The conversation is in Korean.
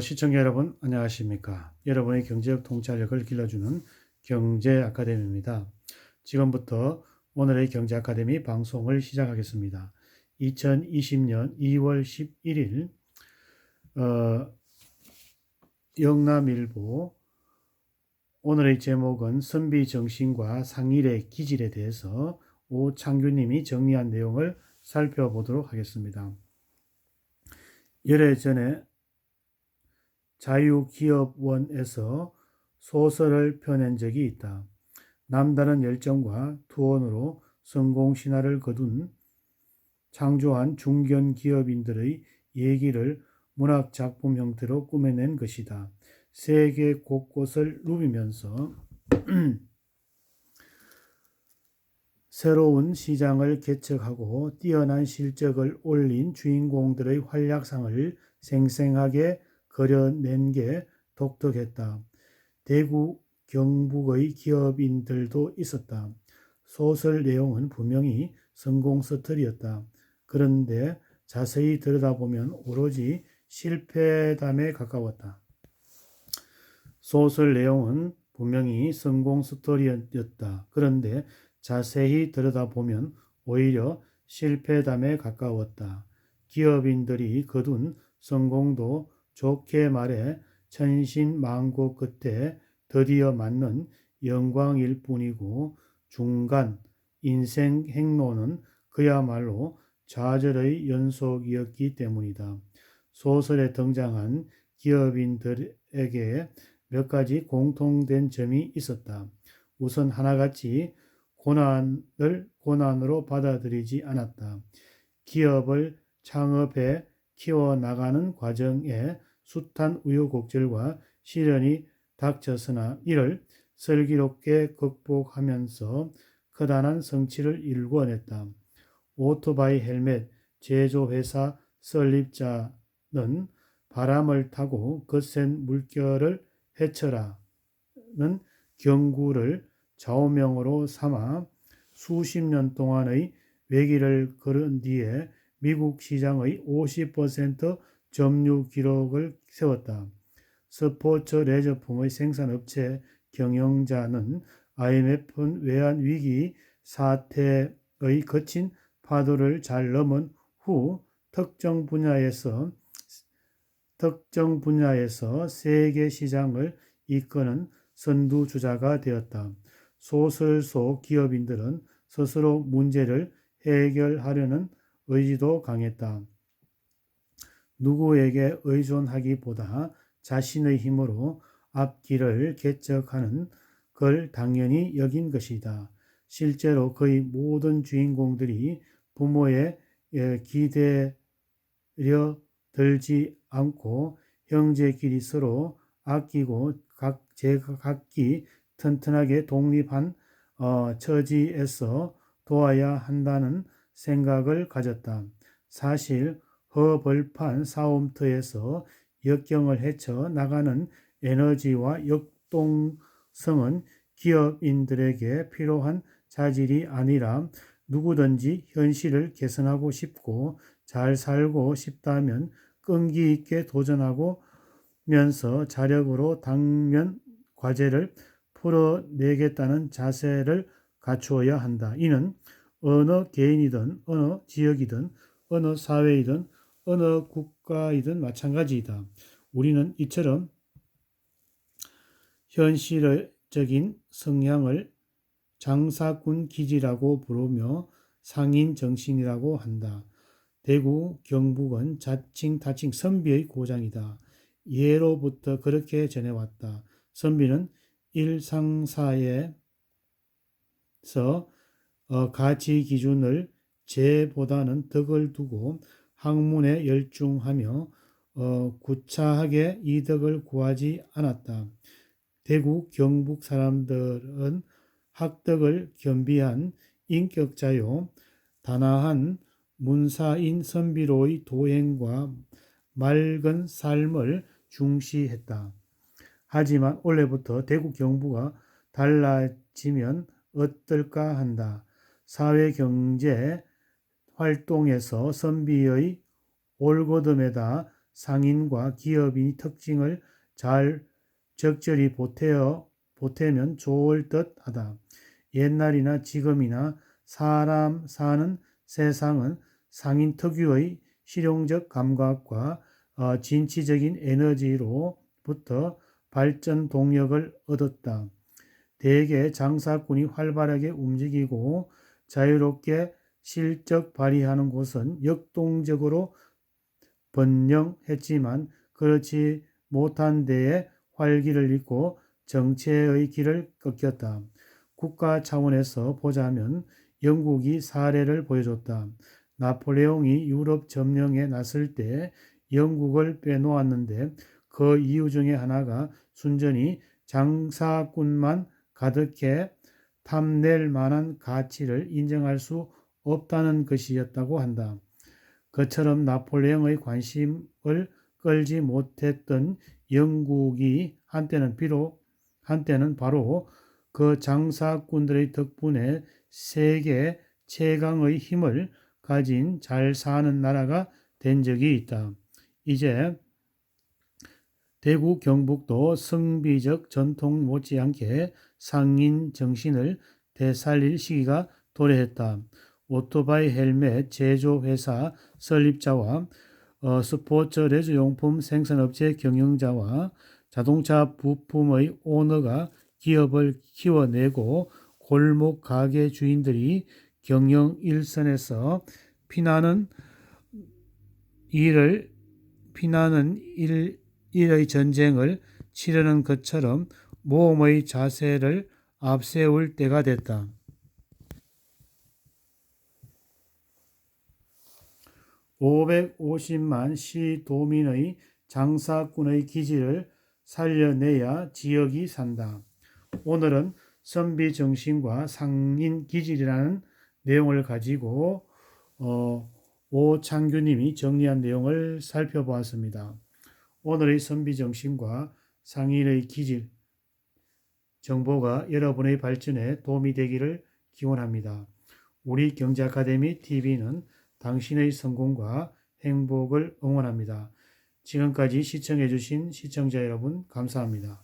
시청자 여러분, 안녕하십니까? 여러분의 경제적 통찰력을 길러주는 경제 아카데미입니다. 지금부터 오늘의 경제 아카데미 방송을 시작하겠습니다. 2020년 2월 11일, 영남일보. 오늘의 제목은 선비정신과 상일의 기질에 대해서 오창규님이 정리한 내용을 살펴보도록 하겠습니다. 열애 전에 자유기업원에서 소설을 펴낸 적이 있다. 남다른 열정과 투혼으로 성공신화를 거둔 창조한 중견기업인들의 얘기를 문학작품 형태로 꾸며낸 것이다. 세계 곳곳을 누비면서 새로운 시장을 개척하고 뛰어난 실적을 올린 주인공들의 활약상을 생생하게 그려낸 게 독특했다. 대구, 경북의 기업인들도 있었다. 소설 내용은 분명히 성공 스토리였다. 그런데 자세히 들여다보면 오로지 실패담에 가까웠다. 소설 내용은 분명히 성공 스토리였다. 그런데 자세히 들여다보면 오히려 실패담에 가까웠다. 기업인들이 거둔 성공도 좋게 말해 천신만고 끝에 드디어 맞는 영광일 뿐이고 중간 인생 행로는 그야말로 좌절의 연속이었기 때문이다. 소설에 등장한 기업인들에게 몇 가지 공통된 점이 있었다. 우선 하나같이 고난을 고난으로 받아들이지 않았다. 기업을 창업해 키워나가는 과정에 숱한 우여곡절과 시련이 닥쳤으나 이를 슬기롭게 극복하면서 커다란 성취를 일궈냈다. 오토바이 헬멧 제조회사 설립자는 바람을 타고 거센 물결을 헤쳐라는 경구를 좌우명으로 삼아 수십 년 동안의 외길을 걸은 뒤에 미국 시장의 50% 점유 기록을 세웠다. 스포츠 레저품의 생산업체 경영자는 IMF 외환위기 사태의 거친 파도를 잘 넘은 후 특정 분야에서 세계 시장을 이끄는 선두주자가 되었다. 소설 속 기업인들은 스스로 문제를 해결하려는 의지도 강했다. 누구에게 의존하기보다 자신의 힘으로 앞길을 개척하는 걸 당연히 여긴 것이다. 실제로 거의 모든 주인공들이 부모의 기대려 들지 않고 형제끼리 서로 아끼고 각기 튼튼하게 독립한 처지에서 도와야 한다는 생각을 가졌다. 사실 허벌판 싸움터에서 역경을 헤쳐 나가는 에너지와 역동성은 기업인들에게 필요한 자질이 아니라 누구든지 현실을 개선하고 싶고 잘 살고 싶다면 끈기 있게 도전하면서 자력으로 당면 과제를 풀어내겠다는 자세를 갖추어야 한다. 이는 어느 개인이든 어느 지역이든 어느 사회이든 어느 국가이든 마찬가지이다. 우리는 이처럼 현실적인 성향을 장사꾼 기질이라고 부르며 상인 정신이라고 한다. 대구, 경북은 자칭 타칭 선비의 고장이다. 예로부터 그렇게 전해왔다. 선비는 일상사에서 가치 기준을 재보다는 덕을 두고 학문에 열중하며 구차하게 이득을 구하지 않았다. 대구, 경북 사람들은 학덕을 겸비한 인격자요, 단아한 문사인 선비로의 도행과 맑은 삶을 중시했다. 하지만 올해부터 대구 경부가 달라지면 어떨까 한다. 사회경제 활동에서 선비의 올거듬에다 상인과 기업인이 특징을 잘 적절히 보태면 좋을 듯하다. 옛날이나 지금이나 사람 사는 세상은 상인 특유의 실용적 감각과 진취적인 에너지로부터 발전 동력을 얻었다. 대개 장사꾼이 활발하게 움직이고 자유롭게 실적 발휘하는 곳은 역동적으로 번영했지만 그렇지 못한 데에 활기를 잃고 정체의 길을 꺾였다. 국가 차원에서 보자면 영국이 사례를 보여줬다. 나폴레옹이 유럽 점령에 나설 때 영국을 빼놓았는데 그 이유 중에 하나가 순전히 장사꾼만 가득해 탐낼 만한 가치를 인정할 수 없다는 것이었다고 한다. 그처럼 나폴레옹의 관심을 끌지 못했던 영국이 한때는 바로 그 장사꾼들의 덕분에 세계 최강의 힘을 가진 잘 사는 나라가 된 적이 있다. 이제 대구 경북도 성비적 전통 못지않게 상인 정신을 되살릴 시기가 도래했다. 오토바이 헬멧 제조회사 설립자와 스포츠 레저용품 생산업체 경영자와 자동차 부품의 오너가 기업을 키워내고 골목 가게 주인들이 경영 일선에서 피나는 일의 전쟁을 치르는 것처럼 모험의 자세를 앞세울 때가 됐다. 550만 시도민의 장사꾼의 기질을 살려내야 지역이 산다. 오늘은 선비 정신과 상인 기질이라는 내용을 가지고 오창규님이 정리한 내용을 살펴보았습니다. 오늘의 선비 정신과 상인의 기질 정보가 여러분의 발전에 도움이 되기를 기원합니다. 우리 경제아카데미 TV는 당신의 성공과 행복을 응원합니다. 지금까지 시청해 주신 시청자 여러분 감사합니다.